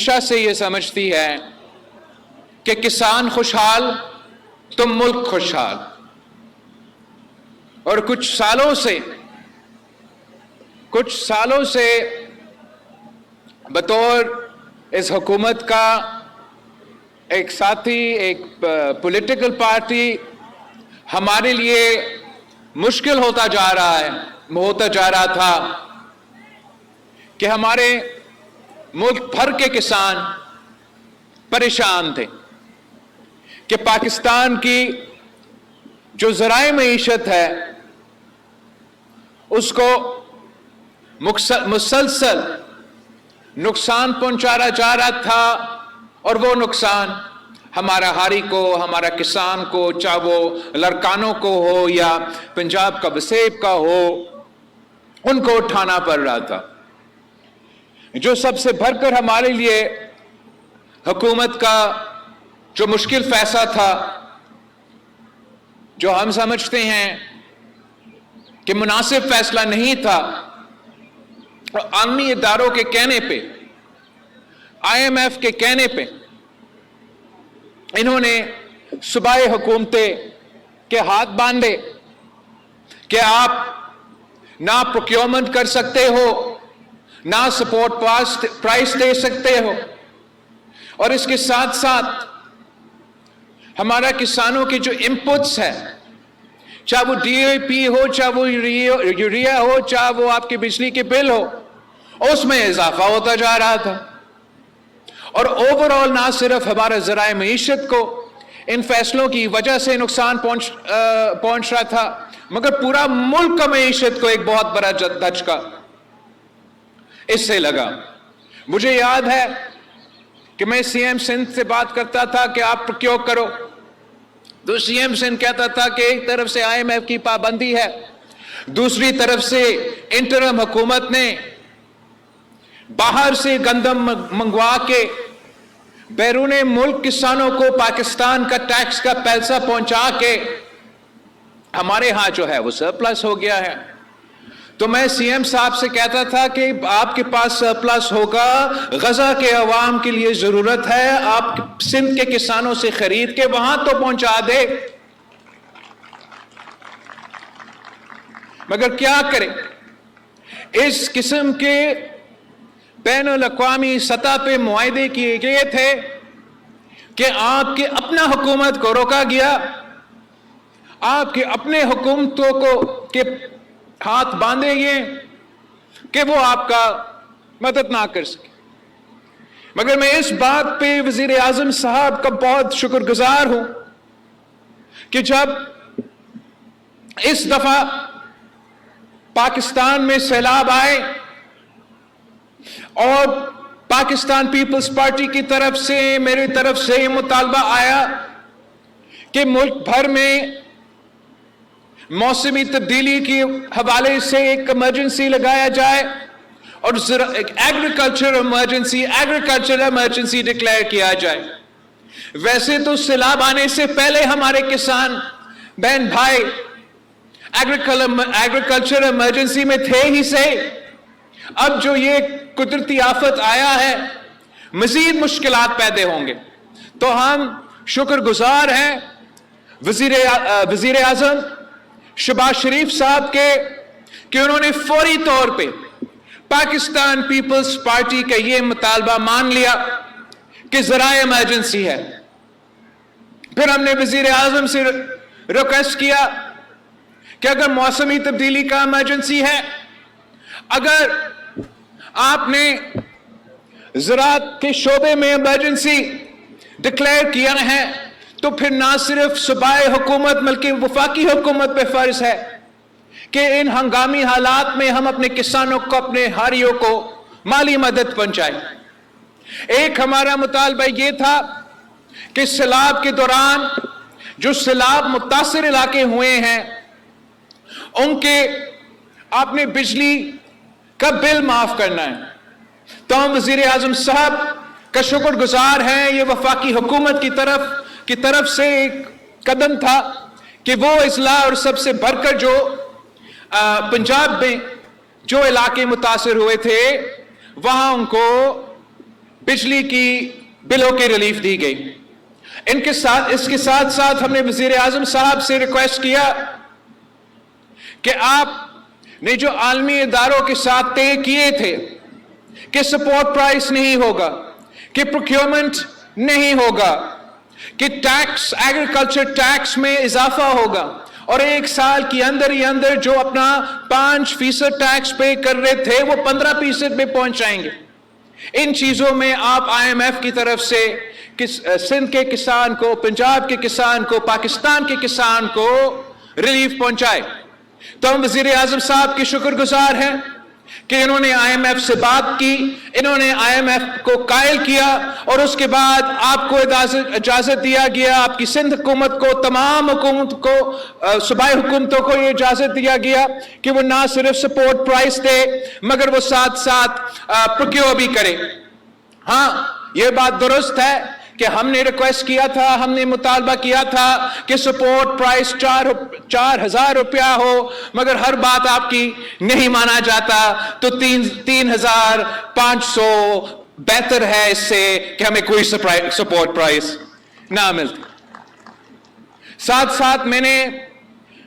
हमेशा से ये समझती है कि किसान खुशहाल तो मुल्क खुशहाल, और कुछ सालों से बतौर इस हुकूमत का एक साथी, एक पॉलिटिकल पार्टी, हमारे लिए मुश्किल होता जा रहा था कि हमारे मुल्क भर के किसान परेशान थे कि पाकिस्तान की जो ज़राए मईशत है उसको मुसलसल नुकसान पहुंचाया जा रहा था, और वो नुकसान हमारा हारी को, हमारा किसान को, चाहे वो लड़कानों को हो या पंजाब का वसेब का हो, उनको उठाना पड़ रहा था। जो सबसे बढ़कर हमारे लिए हुकूमत का जो मुश्किल फैसला था, जो हम समझते हैं कि मुनासिब फैसला नहीं था, और आलमी इदारों के कहने पे, IMF के कहने पे इन्होंने सूबाई हुकूमतें के हाथ बांधे कि आप ना प्रोक्योरमेंट कर सकते हो, ना सपोर्ट प्राइस दे सकते हो, और इसके साथ साथ हमारा किसानों के जो इनपुट्स है, चाहे वो DAP हो, चाहे वो यूरिया हो, चाहे वो आपके बिजली के बिल हो, उसमें इजाफा होता जा रहा था। और ओवरऑल ना सिर्फ हमारे ज़राए मईशत को इन फैसलों की वजह से नुकसान पहुंच रहा था, मगर पूरा मुल्क का मईशत को एक बहुत बड़ा झटका इससे लगा। मुझे याद है कि मैं CM सिंध से बात करता था कि आप प्रोक्योर करो, तो CM सिंध कहता था कि एक तरफ से IMF की पाबंदी है, दूसरी तरफ से इंटरिम हुकूमत ने बाहर से गंदम मंगवा के बैरूने मुल्क किसानों को पाकिस्तान का टैक्स का पैसा पहुंचा के हमारे यहां जो है वो सरप्लस हो गया है। तो मैं CM साहब से कहता था कि आपके पास सरप्लस होगा, गजा के अवाम के लिए जरूरत है, आप सिंध के किसानों से खरीद के वहां तो पहुंचा दे। मगर क्या करें, इस किस्म के बैनुल अक़वामी सतह पे मुआहदे किए गए थे कि आपके अपना हुकूमत को रोका गया, आपके अपने हुकूमतों को के हाथ बांधे गए कि वो आपका मदद ना कर सके। मगर मैं इस बात पे वजीर आजम साहब का बहुत शुक्रगुजार हूं कि जब इस दफा पाकिस्तान में सैलाब आए और पाकिस्तान पीपल्स पार्टी की तरफ से, मेरी तरफ से ये मुतालबा आया कि मुल्क भर में मौसमी तब्दीली के हवाले से एक इमरजेंसी लगाया जाए और एक एग्रीकल्चर इमरजेंसी डिक्लेयर किया जाए। वैसे तो सैलाब आने से पहले हमारे किसान बहन भाई एग्रीकल्चर इमरजेंसी में थे ही सही, अब जो ये कुदरती आफत आया है मजीद मुश्किलात पैदा होंगे। तो हम शुक्रगुजार हैं वजीर आजम शहबाज शरीफ साहब के कि उन्होंने फौरी तौर पे पाकिस्तान पीपल्स पार्टी का ये मुतालबा मान लिया कि ज़राए इमरजेंसी है। फिर हमने वजीर आजम से रिक्वेस्ट किया कि अगर मौसमी तब्दीली का इमरजेंसी है, अगर आपने ज़राअत के शोबे में इमरजेंसी डिक्लेयर किया है, तो फिर ना सिर्फ सूबाई हुकूमत बल्कि वफाकी हुकूमत पे फर्ज है कि इन हंगामी हालात में हम अपने किसानों को, अपने हारियों को माली मदद पहुंचाएं। एक हमारा मुतालबा ये था कि सैलाब के दौरान जो सैलाब मुतासिर इलाके हुए हैं उनके आपने बिजली का बिल माफ करना है। तो हम वजीर आजम साहब का शुक्रगुजार हैं, ये वफाकी हुकूमत की तरफ से एक कदम था कि वो इजला और सबसे बढ़कर जो पंजाब में जो इलाके मुतासिर हुए थे वहां उनको बिजली की बिलों की रिलीफ दी गई। इसके साथ साथ हमने वजीर आजम साहब से रिक्वेस्ट किया कि आपने जो आलमी इदारों के साथ तय किए थे कि सपोर्ट प्राइस नहीं होगा, कि प्रोक्योरमेंट नहीं होगा, कि टैक्स, एग्रीकल्चर टैक्स में इजाफा होगा, और एक साल के अंदर ही अंदर जो अपना 5% टैक्स पे कर रहे थे वो 15% में पहुंच जाएंगे। इन चीजों में आप IMF की तरफ से सिंध के किसान को, पंजाब के किसान को, पाकिस्तान के किसान को रिलीफ पहुंचाए। तो हम वजीर आजम साहब के शुक्रगुजार हैं कि इन्होंने IMF से बात की, इन्होंने IMF को कायल किया, और उसके बाद आपको इजाजत दिया गया, आपकी सिंध हुकूमत को, तमाम हुकूमत को, सूबाई हुकूमतों को ये इजाजत दिया गया कि वो ना सिर्फ सपोर्ट प्राइस दे मगर वो साथ साथ प्रोक्योर भी करे। हाँ, ये बात दुरुस्त है कि हमने रिक्वेस्ट किया था, हमने मुतालबा किया था कि सपोर्ट प्राइस 4,000 रुपया हो, मगर हर बात आपकी नहीं माना जाता, तो 3,500 बेहतर है इससे कि हमें कोई सपोर्ट प्राइस ना मिलता। साथ साथ मैंने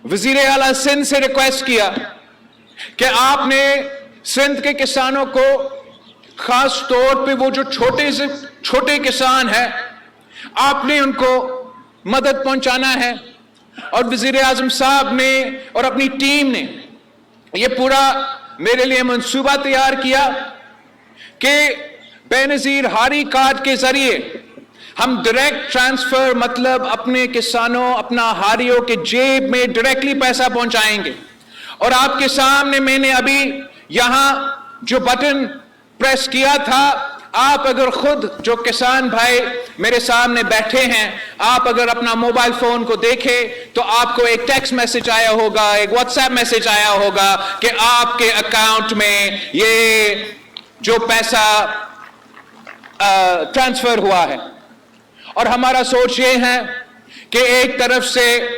वजीर आला सिंध से रिक्वेस्ट किया कि आपने सिंध के किसानों को, खास तौर पे वो जो छोटे से छोटे किसान हैं, आपने उनको मदद पहुंचाना है। और वजीर आजम साहब ने और अपनी टीम ने ये पूरा मेरे लिए मंसूबा तैयार किया कि बेनजीर हारी कार्ड के जरिए हम डायरेक्ट ट्रांसफर, मतलब अपने किसानों, अपना हारियों के जेब में डायरेक्टली पैसा पहुंचाएंगे। और आपके सामने मैंने अभी यहां जो बटन प्रेस किया था, आप अगर खुद जो किसान भाई मेरे सामने बैठे हैं, आप अगर अपना मोबाइल फोन को देखें तो आपको एक टेक्स्ट मैसेज आया होगा, एक व्हाट्सएप मैसेज आया होगा कि आपके अकाउंट में ये जो पैसा ट्रांसफर हुआ है। और हमारा सोच ये है कि एक तरफ से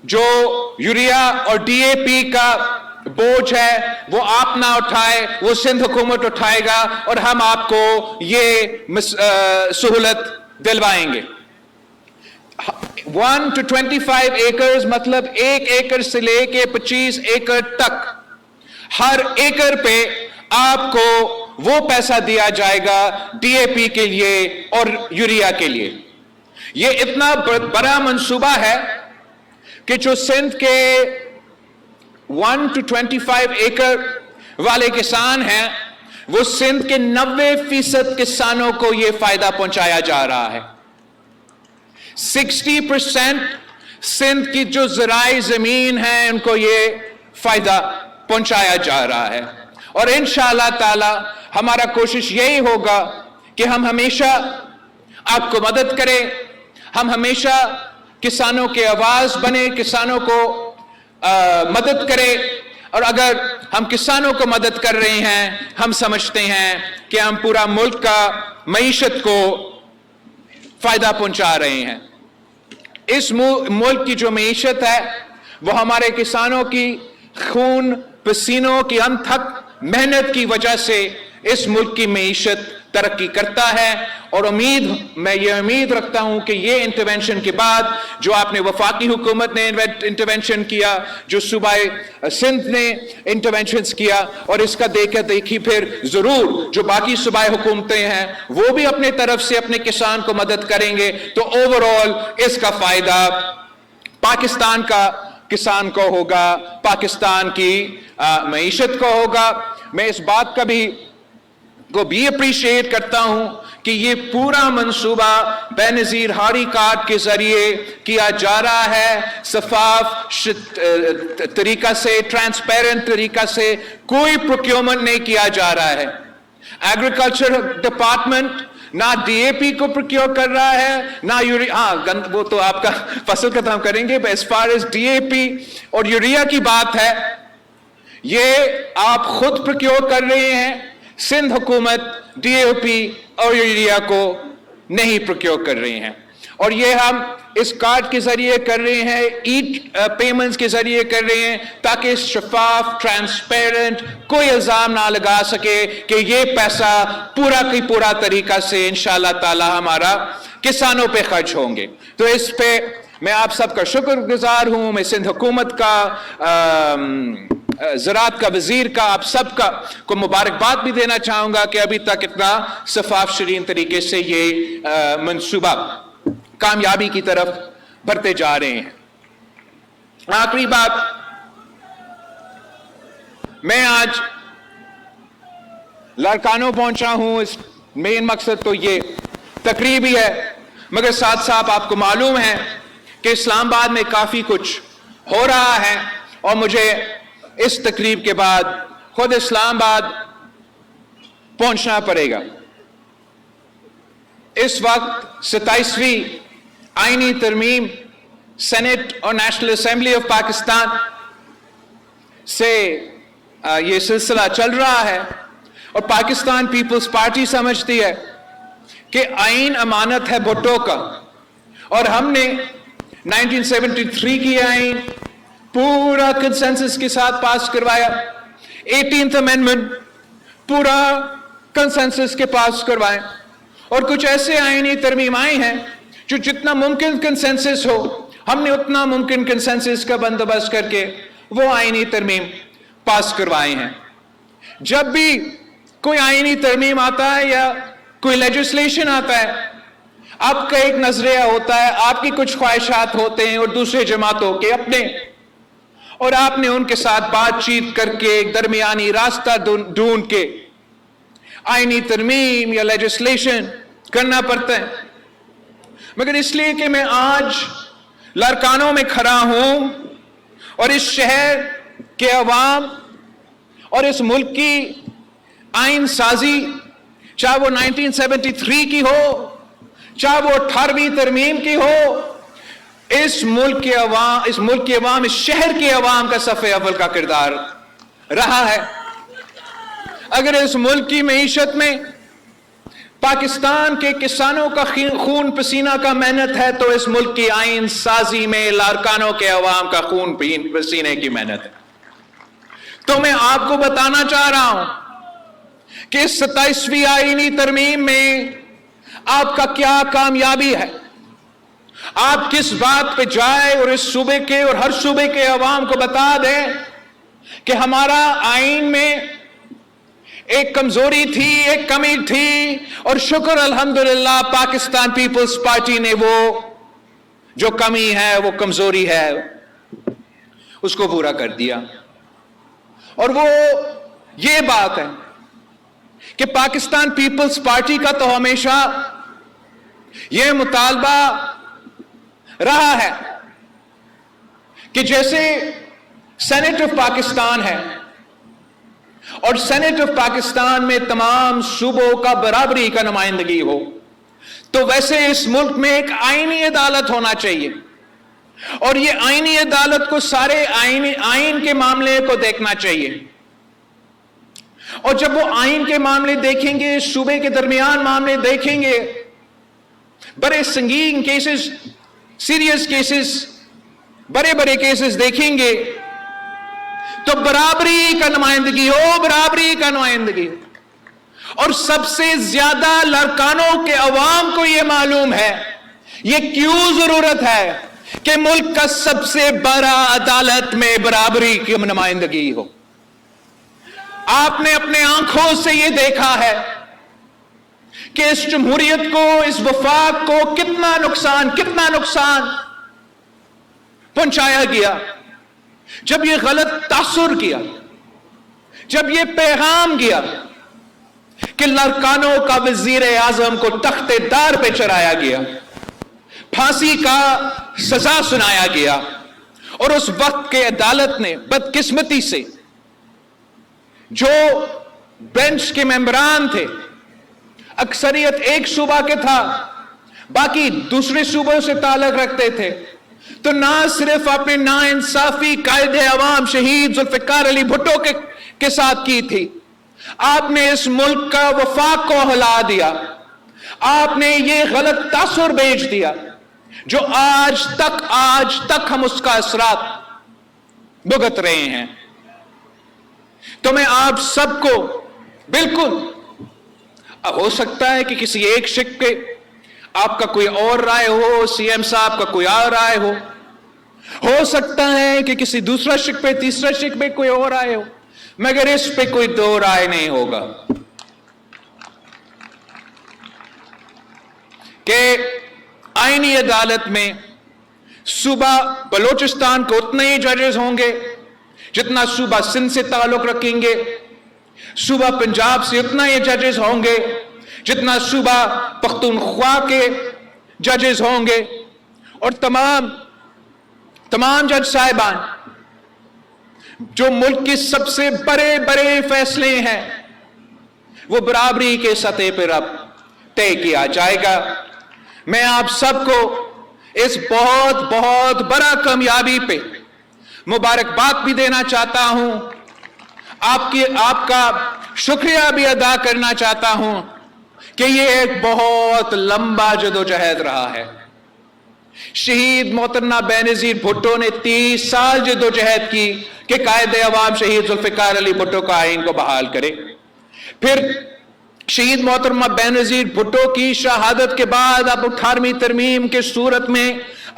जो यूरिया और DAP का बोझ है वो आप ना उठाए, वो सिंध हुकूमत उठाएगा, और हम आपको ये सहूलत दिलवाएंगे। 1 to 25 एकड़, मतलब 1 एकड़ से लेके 25 एकड़ तक, हर एकड़ पे आपको वो पैसा दिया जाएगा DAP के लिए और यूरिया के लिए। ये इतना बड़ा मंसूबा है कि जो सिंध के 1 to 25 एकड़ वाले किसान हैं, वो सिंध के 90% किसानों को ये फायदा पहुंचाया जा रहा है। 60% सिंध की जो ज़राई जमीन है उनको ये फायदा पहुंचाया जा रहा है। और इंशाअल्लाह ताला हमारा कोशिश यही होगा कि हम हमेशा आपको मदद करें, हम हमेशा किसानों के आवाज बने, किसानों को मदद करें। और अगर हम किसानों को मदद कर रहे हैं, हम समझते हैं कि हम पूरा मुल्क का मईशत को फायदा पहुंचा रहे हैं। इस मुल्क की जो मईशत है वो हमारे किसानों की खून पसीनों की अनथक मेहनत की वजह से इस मुल्क की मईशत तरक्की करता है। और मैं ये उम्मीद रखता हूं कि ये इंटरवेंशन के बाद जो आपने वफाकी हुकूमत ने इंटरवेंशन किया, जो सूबाई सिंध ने इंटरवेंशन किया, और इसका देखी फिर जरूर जो बाकी सूबाई हुकूमतें हैं वो भी अपने तरफ से अपने किसान को मदद करेंगे, तो ओवरऑल इसका फायदा पाकिस्तान का किसान को होगा, पाकिस्तान की मईशत को होगा। मैं इस बात का भी अप्रिशिएट करता हूं कि ये पूरा मंसूबा बेनजीर हारी कार्ड के जरिए किया जा रहा है, शफाफ तरीका से, ट्रांसपेरेंट तरीका से, कोई प्रोक्योरमेंट नहीं किया जा रहा है। एग्रीकल्चर डिपार्टमेंट ना DAP को प्रोक्योर कर रहा है, ना यूरिया, वो तो आपका फसल खत्म करेंगे। एज फार एज DAP और यूरिया की बात है, ये आप खुद प्रोक्योर कर रहे हैं। सिंध हुकूमत DAP और यूरिया को नहीं प्रोक्योर कर रही हैं। اور یہ ہم اس کارڈ کے ذریعے کر رہے ہیں، پیمنٹس کے ذریعے کر رہے ہیں، تاکہ شفاف، ٹرانسپیرنٹ، کوئی الزام نہ لگا سکے کہ یہ پیسہ پورا کی پورا طریقہ سے انشاءاللہ تعالی ہمارا کسانوں پہ خرچ ہوں گے۔ تو اس پہ میں آپ سب کا شکر گزار ہوں، میں سندھ حکومت کا، زراعت کا وزیر کا، آپ سب کا کو مبارکباد بھی دینا چاہوں گا کہ ابھی تک اتنا شفاف شرین طریقے سے یہ منصوبہ کامیابی کی طرف بڑھتے جا رہے ہیں۔ آخری بات، میں آج لاڑکانوں پہنچا ہوں، اس مین مقصد تو یہ تقریب ہی ہے، مگر ساتھ ساتھ آپ کو معلوم ہے کہ اسلام آباد میں کافی کچھ ہو رہا ہے، اور مجھے اس تقریب کے بعد خود اسلام آباد پہنچنا پڑے گا۔ اس وقت 27ویں آئینی ترمیم سینٹ اور نیشنل اسمبلی آف پاکستان سے یہ سلسلہ چل رہا ہے، اور پاکستان پیپلز پارٹی سمجھتی ہے کہ آئین امانت ہے بھٹو کا، اور ہم نے 1973 کی آئین پورا کنسنسس کے ساتھ پاس کروایا، 18th امینڈمنٹ پورا کنسنسس کے پاس کروائے، اور کچھ ایسے آئینی ترمیم آئے ہیں جو جتنا ممکن کنسنسس ہو، ہم نے اتنا ممکن کنسنسس کا بندوبست کر کے وہ آئینی ترمیم پاس کروائے ہیں۔ جب بھی کوئی آئینی ترمیم آتا ہے یا کوئی لیجسلیشن آتا ہے، آپ کا ایک نظریہ ہوتا ہے، آپ کی کچھ خواہشات ہوتے ہیں اور دوسرے جماعتوں کے اپنے، اور آپ نے ان کے ساتھ بات چیت کر کے ایک درمیانی راستہ ڈھونڈ کے آئینی ترمیم یا لیجسلیشن کرنا پڑتا ہے۔ مگر اس لیے کہ میں آج لاڑکانوں میں کھڑا ہوں اور اس شہر کے عوام اور اس ملک کی آئین سازی، چاہے وہ 1973 کی ہو، چاہے وہ 18ویں ترمیم کی ہو، اس ملک کے عوام، اس شہر کے عوام کا صف اول کا کردار رہا ہے۔ اگر اس ملک کی معیشت میں پاکستان کے کسانوں کا خون پسینہ کا محنت ہے، تو اس ملک کی آئین سازی میں لاڑکانوں کے عوام کا خون پسینے کی محنت ہے۔ تو میں آپ کو بتانا چاہ رہا ہوں کہ اس 27ویں آئینی ترمیم میں آپ کا کیا کامیابی ہے، آپ کس بات پہ جائے اور اس صوبے کے اور ہر صوبے کے عوام کو بتا دیں کہ ہمارا آئین میں ایک کمزوری تھی، ایک کمی تھی، اور شکر الحمدللہ پاکستان پیپلز پارٹی نے وہ جو کمی ہے، وہ کمزوری ہے، اس کو پورا کر دیا۔ اور وہ یہ بات ہے کہ پاکستان پیپلز پارٹی کا تو ہمیشہ یہ مطالبہ رہا ہے کہ جیسے سینٹ آف پاکستان ہے، اور سینٹ آف پاکستان میں تمام صوبوں کا برابری کا نمائندگی ہو، تو ویسے اس ملک میں ایک آئینی عدالت ہونا چاہیے، اور یہ آئینی عدالت کو سارے آئین کے معاملے کو دیکھنا چاہیے، اور جب وہ آئین کے معاملے دیکھیں گے، صوبے کے درمیان معاملے دیکھیں گے، بڑے سنگین کیسز، سیریس کیسز، بڑے بڑے کیسز دیکھیں گے، تو برابری کا نمائندگی ہو، برابری کا نمائندگی ہو۔ اور سب سے زیادہ لاڑکانوں کے عوام کو یہ معلوم ہے، یہ کیوں ضرورت ہے کہ ملک کا سب سے بڑا عدالت میں برابری کی نمائندگی ہو۔ آپ نے اپنے آنکھوں سے یہ دیکھا ہے کہ اس جمہوریت کو، اس وفاق کو کتنا نقصان پہنچایا گیا جب یہ غلط تاثر کیا، جب یہ پیغام گیا کہ لاڑکانوں کا وزیر اعظم کو تخت دار پہ چڑھایا گیا، پھانسی کا سزا سنایا گیا، اور اس وقت کے عدالت نے بدقسمتی سے جو بینچ کے ممبران تھے، اکثریت ایک صوبہ کے تھا، باقی دوسرے صوبوں سے تعلق رکھتے تھے، تو نہ صرف اپنے ناانصافی قائد عوام شہید ذوالفقار علی بھٹو کے ساتھ کی تھی، آپ نے اس ملک کا وفاق کو ہلا دیا، آپ نے یہ غلط تاثر بھیج دیا جو آج تک ہم اس کا اثرات بھگت رہے ہیں. تو میں آپ سب کو بالکل، ہو سکتا ہے کہ کسی ایک شق پہ آپ کا کوئی اور رائے ہو، سی ایم صاحب کا کوئی اور رائے ہو سکتا ہے کہ کسی دوسرا شق پہ، تیسرا شق پہ کوئی اور رائے ہو، مگر اس پہ کوئی دو رائے نہیں ہوگا کہ آئینی عدالت میں صوبہ بلوچستان کو اتنے ہی ججز ہوں گے جتنا صوبہ سندھ سے تعلق رکھیں گے، صوبہ پنجاب سے اتنا ہی ججز ہوں گے جتنا صوبہ پختونخوا کے ججز ہوں گے، اور تمام جج صاحبان جو ملک کے سب سے بڑے فیصلے ہیں وہ برابری کے سطح پر اب طے کیا جائے گا. میں آپ سب کو اس بہت بڑا کامیابی پہ مبارکباد بھی دینا چاہتا ہوں، آپ کا شکریہ بھی ادا کرنا چاہتا ہوں کہ یہ ایک بہت لمبا جدوجہد رہا ہے. شہید محترمہ بینظیر بھٹو نے 30 سال جدوجہد کی کہ قائد عوام شہید ذوالفقار علی بھٹو کا آئین کو بحال کرے. پھر شہید محترمہ بینظیر بھٹو کی شہادت کے بعد اب 18ویں ترمیم کے صورت میں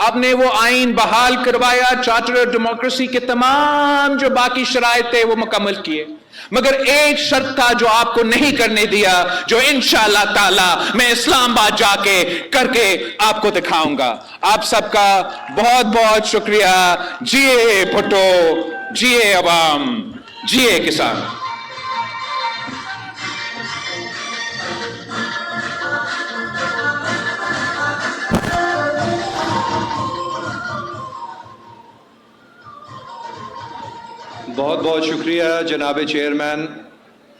آپ نے وہ آئین بحال کروایا، چارٹر آف ڈیموکریسی کے تمام جو باقی شرائط تھے وہ مکمل کیے، مگر ایک شرط تھا جو آپ کو نہیں کرنے دیا، جو انشاءاللہ تعالی میں اسلام آباد جا کے کر کے آپ کو دکھاؤں گا. آپ سب کا بہت شکریہ. جیے بھٹو، جیے عوام، جیے کسان. بہت شکریہ جناب چیئرمین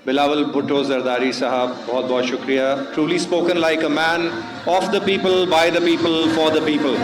بلاول بھٹو زرداری صاحب، بہت شکریہ. Truly spoken like a man of the people, by the people, for the people.